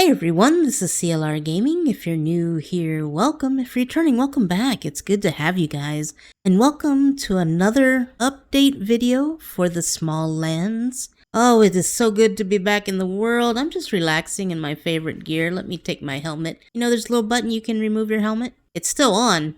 Hey everyone, this is CLRgaming. If you're new here, welcome. If you're returning, welcome back. It's good to have you guys. And welcome to another update video for the Smallands. Oh, it is so good to be back in the world. I'm just relaxing in my favorite gear. Let me take my helmet. You know, there's a little button you can remove your helmet. It's still on,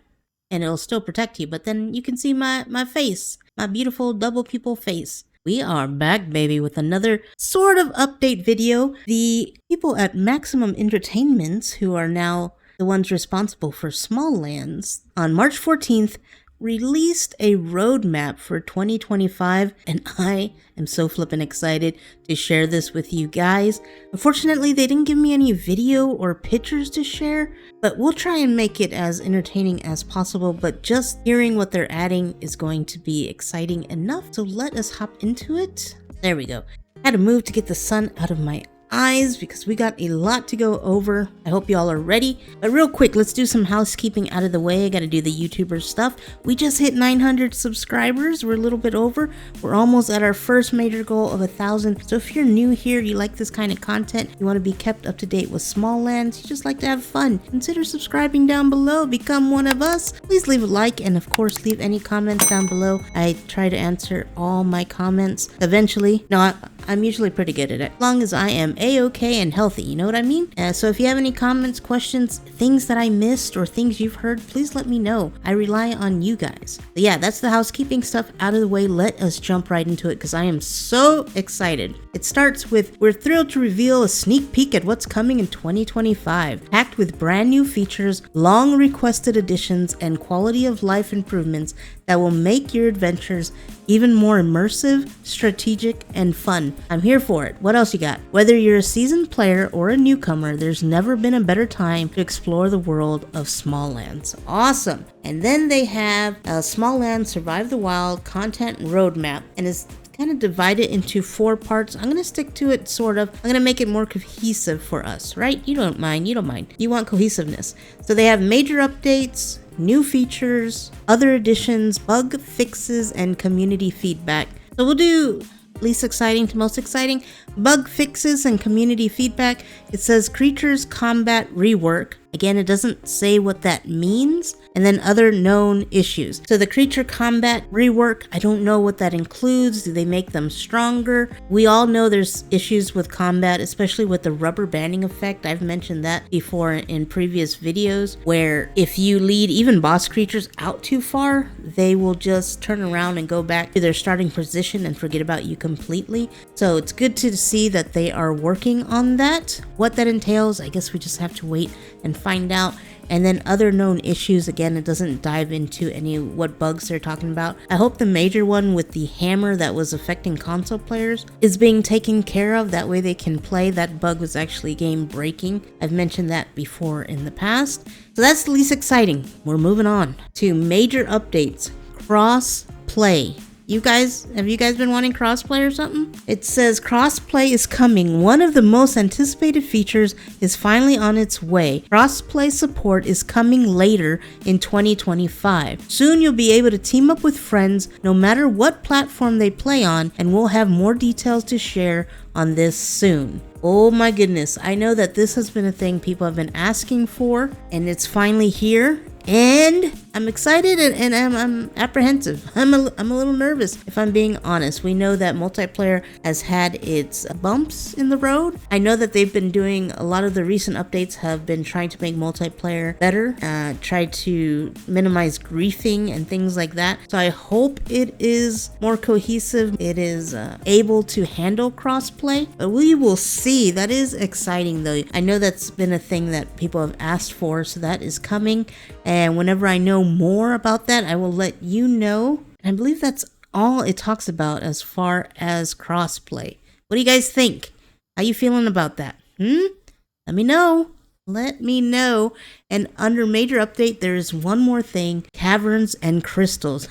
and it'll still protect you, but then you can see my face, my beautiful double pupil face. We are back, baby, with another sort of update video. The people at Maximum Entertainments, who are now the ones responsible for Smallands, on March 14th, released a roadmap for 2025, and I am so flippin' excited to share this with you guys. Unfortunately, they didn't give me any video or pictures to share, but we'll try and make it as entertaining as possible. But just hearing what they're adding is going to be exciting enough, so let us hop into it. There we go. Had to move to get the sun out of my eyes because we got a lot to go over. I hope y'all are ready. But real quick, let's do some housekeeping out of the way. I gotta do the YouTuber stuff. We just hit 900 subscribers. We're a little bit over. We're almost at our first major goal of 1,000. So if you're new here, you like this kind of content, you want to be kept up to date with Smallands, you just like to have fun, consider subscribing down below. Become one of us. Please leave a like, and of course leave any comments down below. I try to answer all my comments eventually. No, I'm usually pretty good at it, as long as I am a-okay and healthy, you know what I mean? So if you have any comments, questions, things that I missed, or things you've heard, please let me know. I rely on you guys. But yeah, that's the housekeeping stuff out of the way. Let us jump right into it because I am so excited. It starts with, we're thrilled to reveal a sneak peek at what's coming in 2025, packed with brand new features, long requested additions, and quality of life improvements that will make your adventures even more immersive, strategic, and fun. I'm here for it. What else you got? Whether you're a seasoned player or a newcomer, there's never been a better time to explore the world of Smallands. Awesome. And then they have a Smallands Survive the Wild content roadmap, and it's kind of divided into 4 parts. I'm going to stick to it, sort of. I'm going to make it more cohesive for us, right? You don't mind. You want cohesiveness. So they have major updates, new features, other additions, bug fixes, and community feedback. So we'll do least exciting to most exciting. Bug fixes and community feedback. It says creatures combat rework. Again, it doesn't say what that means. And then other known issues. So the creature combat rework, I don't know what that includes. Do they make them stronger? We all know there's issues with combat, especially with the rubber banding effect. I've mentioned that before in previous videos, where if you lead even boss creatures out too far, they will just turn around and go back to their starting position and forget about you completely. So it's good to see that they are working on that. What that entails, I guess we just have to wait and find out. And then other known issues, again, it doesn't dive into any what bugs they're talking about. I hope the major one with the hammer that was affecting console players is being taken care of. That way they can play. That bug was actually game breaking. I've mentioned that before in the past. So that's the least exciting. We're moving on to major updates. Cross play. Have you guys been wanting crossplay or something? It says crossplay is coming. One of the most anticipated features is finally on its way. Crossplay support is coming later in 2025. Soon you'll be able to team up with friends no matter what platform they play on, and we'll have more details to share on this soon. Oh my goodness, I know that this has been a thing people have been asking for, and it's finally here. And I'm excited and I'm apprehensive. I'm a little nervous, if I'm being honest. We know that multiplayer has had its bumps in the road. I know that they've been doing, a lot of the recent updates have been trying to make multiplayer better, try to minimize griefing and things like that. So I hope it is more cohesive. It is able to handle crossplay, but we will see. That is exciting though. I know that's been a thing that people have asked for, so that is coming. And whenever I know more about that, I will let you know. And I believe that's all it talks about as far as crossplay. What do you guys think? How you feeling about that? Let me know. let me know. And under major update, there is one more thing, Caverns and Crystals.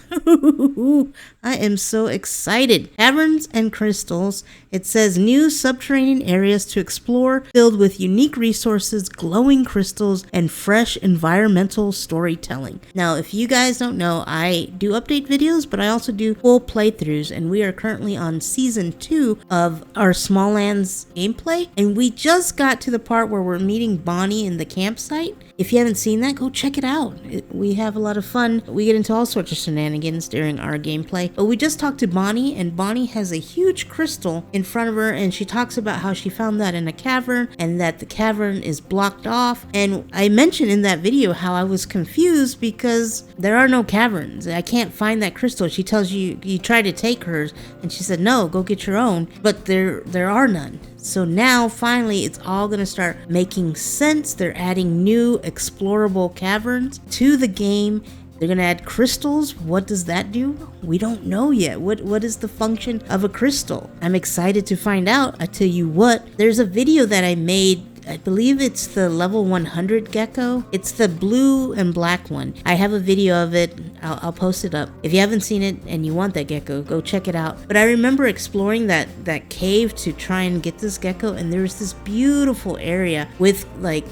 I am so excited. Caverns and Crystals. It says new subterranean areas to explore filled with unique resources, glowing crystals, and fresh environmental storytelling. Now, if you guys don't know, I do update videos, but I also do full playthroughs, and we are currently on season 2 of our Smalland gameplay, and we just got to the part where we're meeting Bonnie in the campsite. If you haven't seen that, go check it out. We have a lot of fun. We get into all sorts of shenanigans during our gameplay. But we just talked to Bonnie, and Bonnie has a huge crystal in front of her, and she talks about how she found that in a cavern, and that the cavern is blocked off. And I mentioned in that video how I was confused because there are no caverns. I can't find that crystal. She tells you, you try to take hers, and she said, no, go get your own. But there are none. So now finally it's all going to start making sense. They're adding new explorable caverns to the game. They're going to add crystals. What does that do? We don't know yet. What is the function of a crystal? I'm excited to find out. I tell you what, there's a video that I made. I believe it's the level 100 gecko. It's the blue and black one. I have a video of it. I'll post it up. If you haven't seen it and you want that gecko, go check it out. But I remember exploring that cave to try and get this gecko, and there was this beautiful area with like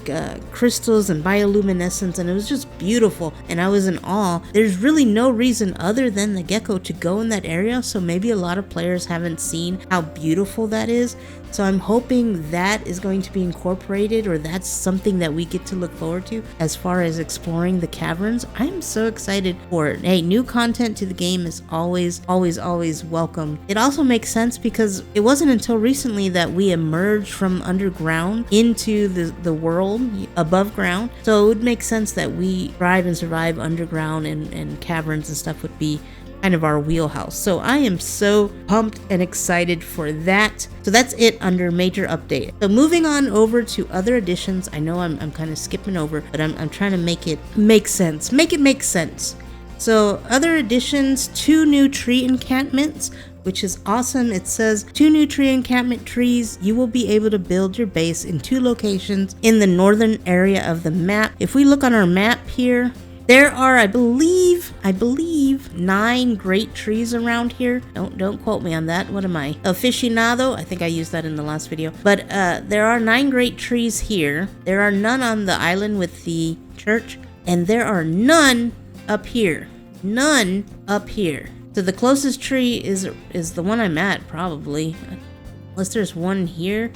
crystals and bioluminescence, and it was just beautiful, and I was in awe. There's really no reason other than the gecko to go in that area, so maybe a lot of players haven't seen how beautiful that is. So I'm hoping that is going to be incorporated, or that's something that we get to look forward to as far as exploring the caverns. I'm so excited for it. Hey, new content to the game is always welcome. It also makes sense because it wasn't until recently that we emerged from underground into the world above ground. So it would make sense that we thrive and survive underground, and caverns and stuff would be kind of our wheelhouse. So I am so pumped and excited for that. So that's it under major update. So moving on over to other additions. I know I'm kind of skipping over, but I'm trying to make it make sense. Make it make sense. So other additions, 2 new tree encampments, which is awesome. It says 2 new tree encampment trees. You will be able to build your base in 2 locations in the northern area of the map. If we look on our map here, there are, I believe 9 great trees around here. Don't quote me on that. What am I? Aficionado? I think I used that in the last video. But there are 9 great trees here. There are none on the island with the church, and there are none up here. None up here. So the closest tree is the one I'm at, probably, unless there's one here.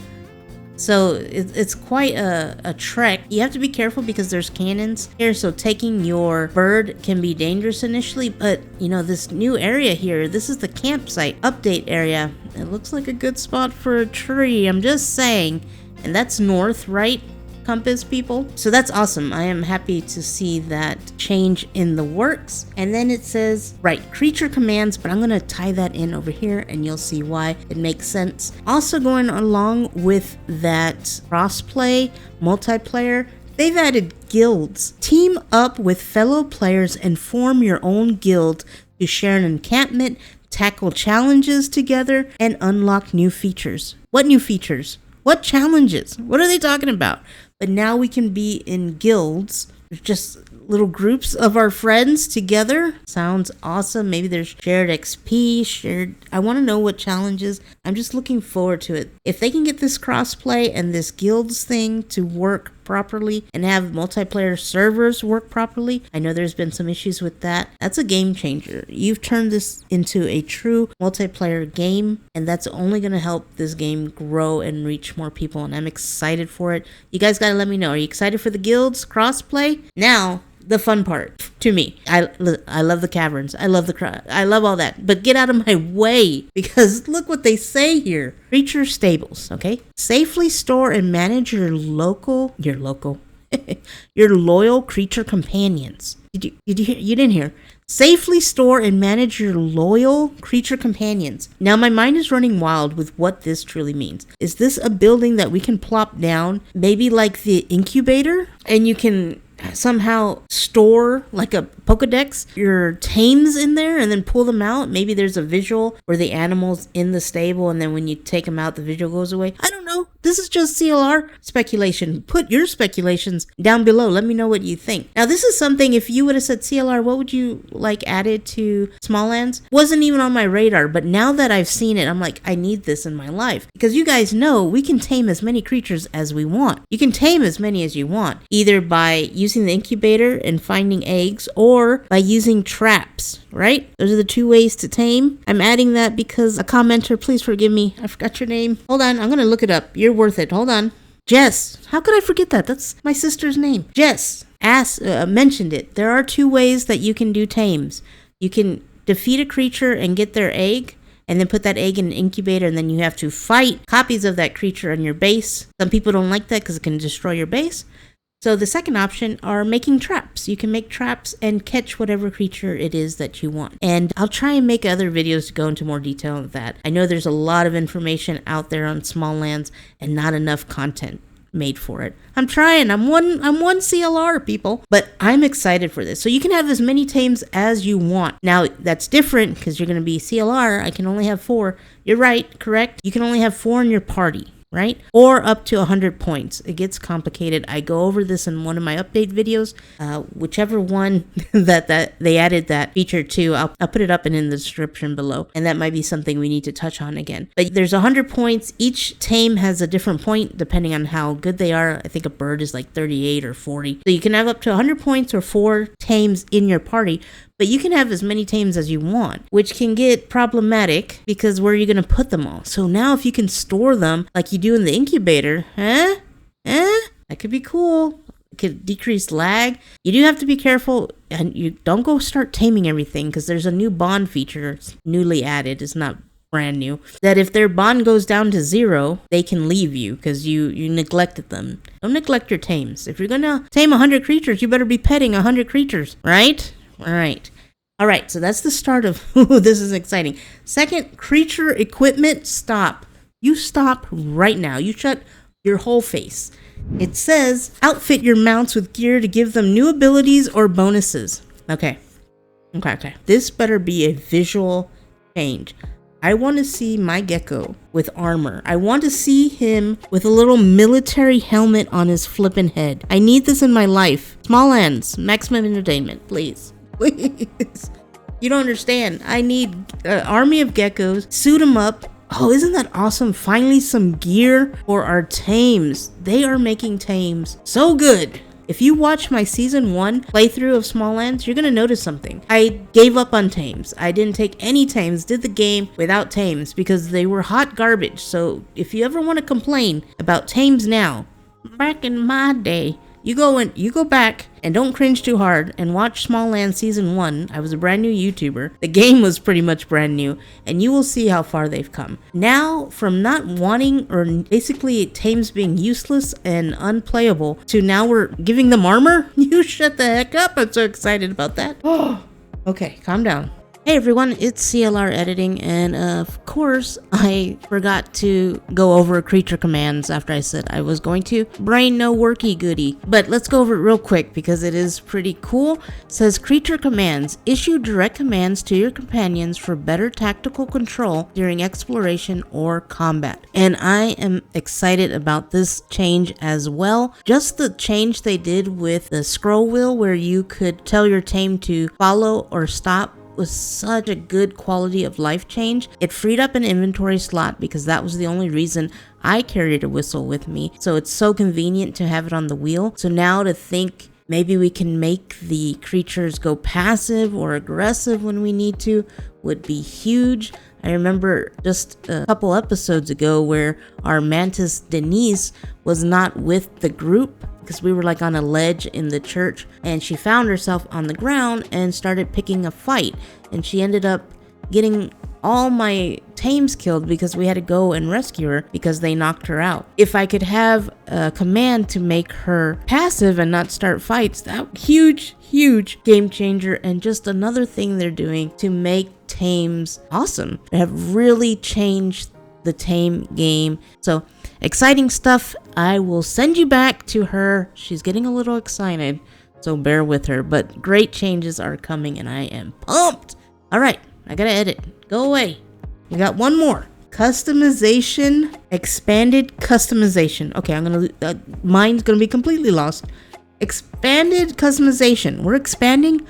So it's quite a trek. You have to be careful because there's cannons here, so taking your bird can be dangerous initially. But you know, this new area here, this is the campsite update area. It looks like a good spot for a tree, I'm just saying. And that's north, right? Compass people. So that's awesome. I am happy to see that change in the works. And then it says, right, creature commands, but I'm going to tie that in over here and you'll see why it makes sense. Also going along with that crossplay, multiplayer, they've added guilds. Team up with fellow players and form your own guild to share an encampment, tackle challenges together, and unlock new features. What new features? What challenges? What are they talking about? But now we can be in guilds, just little groups of our friends together. Sounds awesome. Maybe there's shared XP, I want to know what challenges. I'm just looking forward to it. If they can get this crossplay and this guilds thing to work properly and have multiplayer servers work properly, I know there's been some issues with that. That's a game changer. You've turned this into a true multiplayer game, and that's only going to help this game grow and reach more people, and I'm excited for it. You guys got to let me know. Are you excited for the guilds crossplay? Now, the fun part to me. I love the caverns. I love all that. But get out of my way, because look what they say here. Creature stables, okay? Safely store and manage your loyal creature companions. Did you hear? You didn't hear. Safely store and manage your loyal creature companions. Now my mind is running wild with what this truly means. Is this a building that we can plop down, maybe like the incubator, and you can somehow store like a Pokedex your tames in there and then pull them out? Maybe there's a visual where the animal's in the stable and then when you take them out the visual goes away. I don't know. This is just CLR speculation. Put your speculations down below. Let me know what you think. Now, this is something, if you would have said CLR, what would you like added to Smallands? Wasn't even on my radar, but now that I've seen it, I'm like, I need this in my life. Because you guys know we can tame as many creatures as we want. You can tame as many as you want, either by using the incubator and finding eggs or by using traps, right? Those are the two ways to tame. I'm adding that because a commenter, please forgive me, I forgot your name. Hold on, I'm gonna look it up. You're worth it. Hold on. Jess. How could I forget that? That's my sister's name. Jess mentioned it. There are two ways that you can do tames. You can defeat a creature and get their egg, and then put that egg in an incubator, and then you have to fight copies of that creature on your base. Some people don't like that because it can destroy your base. So the second option are making traps. You can make traps and catch whatever creature it is that you want. And I'll try and make other videos to go into more detail on that. I know there's a lot of information out there on Smallands and not enough content made for it. I'm trying. I'm one CLR, people. But I'm excited for this. So you can have as many tames as you want. Now, that's different because you're going to be CLR. I can only have 4. You're right, correct? You can only have 4 in your party, right? Or up to 100 points. It gets complicated. I go over this in one of my update videos. Whichever one that they added that feature to, I'll put it up and in the description below. And that might be something we need to touch on again. But there's 100 points. Each tame has a different point depending on how good they are. I think a bird is like 38 or 40. So you can have up to 100 points or 4 tames in your party. But you can have as many tames as you want, which can get problematic because where are you going to put them all? So now if you can store them like you do in the incubator, that could be cool. It could decrease lag. You do have to be careful, and you don't go start taming everything because there's a new bond feature. It's newly added. It's not brand new. That if their bond goes down to 0, they can leave you because you neglected them. Don't neglect your tames. If you're going to tame 100 creatures, you better be petting 100 creatures, right? All right, so that's the start of, this is exciting. Second, creature equipment, stop. You stop right now. You shut your whole face. It says, outfit your mounts with gear to give them new abilities or bonuses. Okay. This better be a visual change. I want to see my gecko with armor. I want to see him with a little military helmet on his flippin' head. I need this in my life. Smallands, maximum entertainment, please. Please. You don't understand. I need an army of geckos. Suit them up. Oh, isn't that awesome? Finally some gear for our tames. They are making tames so good. If you watch my season 1 playthrough of Smallands, you're going to notice something. I gave up on tames. I didn't take any tames, did the game without tames because they were hot garbage. So if you ever want to complain about tames now, back in my day, you go back and don't cringe too hard and watch Smalland Season 1. I was a brand new YouTuber. The game was pretty much brand new, and you will see how far they've come. Now, from not wanting, or basically tames being useless and unplayable, to now we're giving them armor? You shut the heck up. I'm so excited about that. Oh, okay, calm down. Hey everyone, it's CLR Editing, and of course, I forgot to go over creature commands after I said I was going to. Brain no worky goody. But let's go over it real quick because it is pretty cool. It says creature commands. Issue direct commands to your companions for better tactical control during exploration or combat. And I am excited about this change as well. Just the change they did with the scroll wheel where you could tell your tame to follow or stop was such a good quality of life change. It freed up an inventory slot because that was the only reason I carried a whistle with me. So it's so convenient to have it on the wheel. So now to think maybe we can make the creatures go passive or aggressive when we need to would be huge. I remember just a couple episodes ago where our mantis Denise was not with the group because we were like on a ledge in the church, and she found herself on the ground and started picking a fight, and she ended up getting all my tames killed because we had to go and rescue her because they knocked her out. If I could have a command to make her passive and not start fights, that huge game changer, and just another thing they're doing to make tames awesome. They have really changed the tame game. So exciting stuff. I will send you back to her. She's getting a little excited, so bear with her, but great changes are coming and I am pumped. All right, I gotta edit. Go away. We got one more. Customization, expanded customization. Okay, I'm gonna, mine's gonna be completely lost. Expanded customization. We're expanding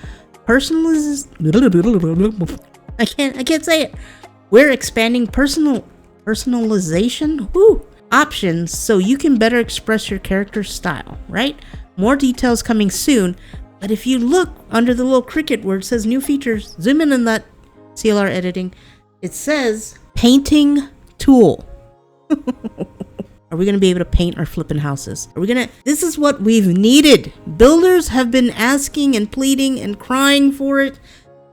personalization. I can't say it. We're expanding personalization. Woo! Options so you can better express your character's style, right? More details coming soon. But if you look under the little cricket where it says new features, zoom in on that CLR editing. It says painting tool. Are we going to be able to paint our flipping houses? This is what we've needed. Builders have been asking and pleading and crying for it.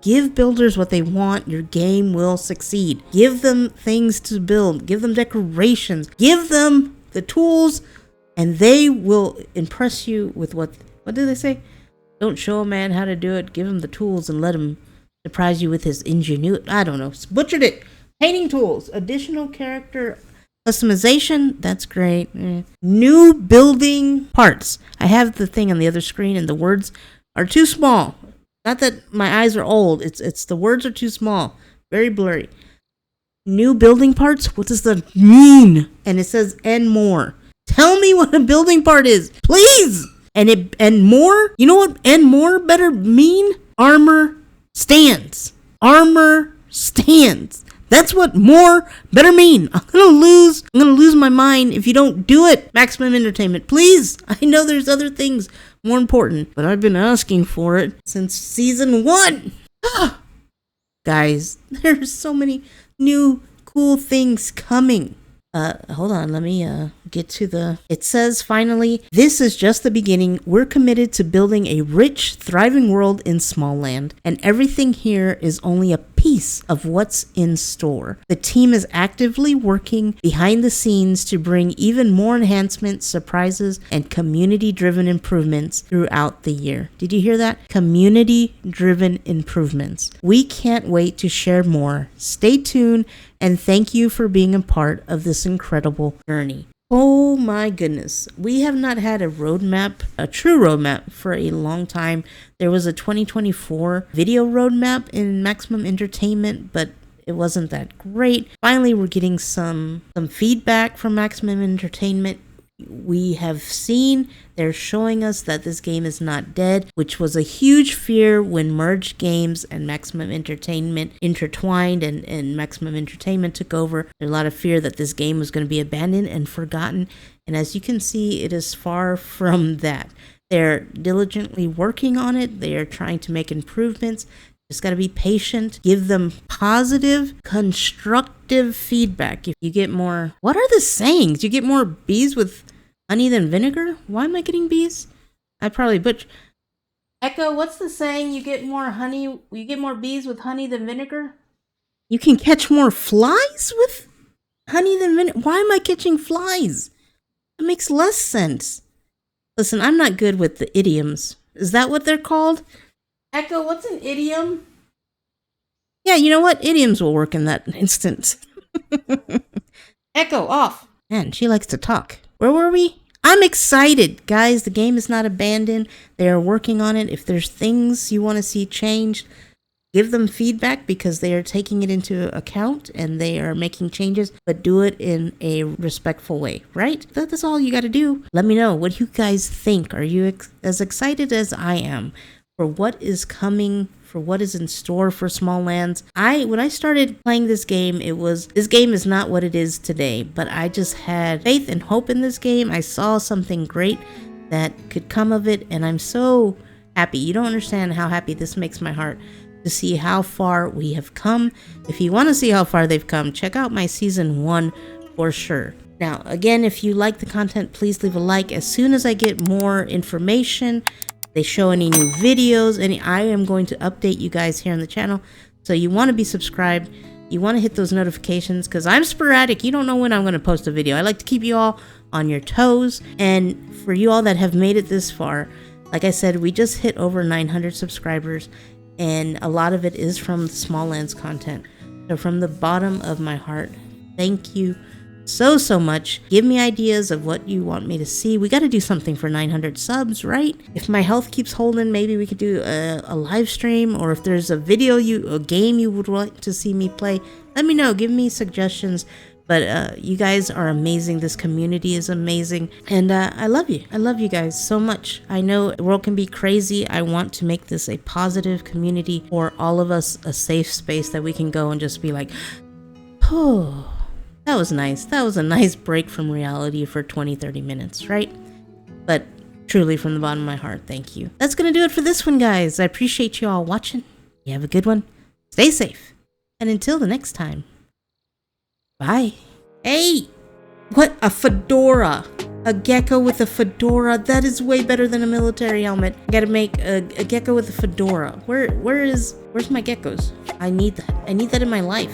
Give builders what they want. Your game will succeed. Give them things to build. Give them decorations. Give them the tools, and they will impress you with what do they say? Don't show a man how to do it. Give him the tools and let him surprise you with his ingenuity. I don't know. Butchered it. Painting tools. Additional character customization. That's great. New building parts. I have the thing on the other screen, and the words are too small. Not that my eyes are old. It's the words are too small. Very blurry. New building parts? What does that mean? And it says and more. Tell me what a building part is, please. And more? You know what and more better mean? Armor stands. Armor stands. That's what more better mean. I'm gonna lose my mind if you don't do it. Maximum Entertainment, please. I know there's other things more important, but I've been asking for it since season 1. Guys, there's so many new cool things coming. Hold on, let me get to it says finally, this is just the beginning. We're committed to building a rich, thriving world in Smalland, and everything here is only a piece of what's in store. The team is actively working behind the scenes to bring even more enhancements, surprises, and community-driven improvements throughout the year. Did you hear that? Community-driven improvements. We can't wait to share more. Stay tuned, and thank you for being a part of this incredible journey. Oh my goodness. We have not had a roadmap, a true roadmap, for a long time. There was a 2024 video roadmap in Maximum Entertainment, but it wasn't that great. Finally, we're getting some feedback from Maximum Entertainment. We have seen they're showing us that this game is not dead, which was a huge fear when Merge Games and Maximum Entertainment intertwined and Maximum Entertainment took over. There's a lot of fear that this game was going to be abandoned and forgotten. And as you can see, it is far from that. They're diligently working on it. They are trying to make improvements. Just got to be patient. Give them positive, constructive feedback. If you get more, what are the sayings? You get more bees with honey than vinegar? Why am I getting bees? I probably butcher. Echo, what's the saying? You get more bees with honey than vinegar? You can catch more flies with honey than vinegar? Why am I catching flies? That makes less sense. Listen, I'm not good with the idioms. Is that what they're called? Echo, what's an idiom? Yeah, you know what? Idioms will work in that instance. Echo, off. Man, she likes to talk. Where were we? I'm excited. Guys, the game is not abandoned. They are working on it. If there's things you want to see changed, give them feedback because they are taking it into account and they are making changes, but do it in a respectful way, right? That's all you got to do. Let me know what you guys think. Are you as excited as I am for what is coming, for what is in store for Smallands? When I started playing this game, this game is not what it is today, but I just had faith and hope in this game. I saw something great that could come of it, and I'm so happy. You don't understand how happy this makes my heart to see how far we have come. If you want to see how far they've come, check out my season 1 for sure. Now, again, if you like the content, please leave a like. As soon as I get more information, they show any new videos, I am going to update you guys here on the channel. So you want to be subscribed. You want to hit those notifications because I'm sporadic. You don't know when I'm going to post a video. I like to keep you all on your toes. And for you all that have made it this far, like I said, we just hit over 900 subscribers. And a lot of it is from the Smallands content. So from the bottom of my heart, thank you so much. Give me ideas of what you want me to see. We got to do something for 900 subs, right? If my health keeps holding, maybe we could do a live stream, or if there's a game you would like to see me play, let me know. Give me suggestions. But you guys are amazing. This community is amazing. And I love you. I love you guys so much. I know the world can be crazy. I want to make this a positive community for all of us, a safe space that we can go and just be like, oh, that was nice. That was a nice break from reality for 20-30 minutes, right? But truly from the bottom of my heart, thank you. That's going to do it for this one, guys. I appreciate you all watching. You have a good one. Stay safe. And until the next time. Bye. Hey! What? A fedora! A gecko with a fedora? That is way better than a military helmet. I gotta make a gecko with a fedora. Where's my geckos? I need that. I need that in my life.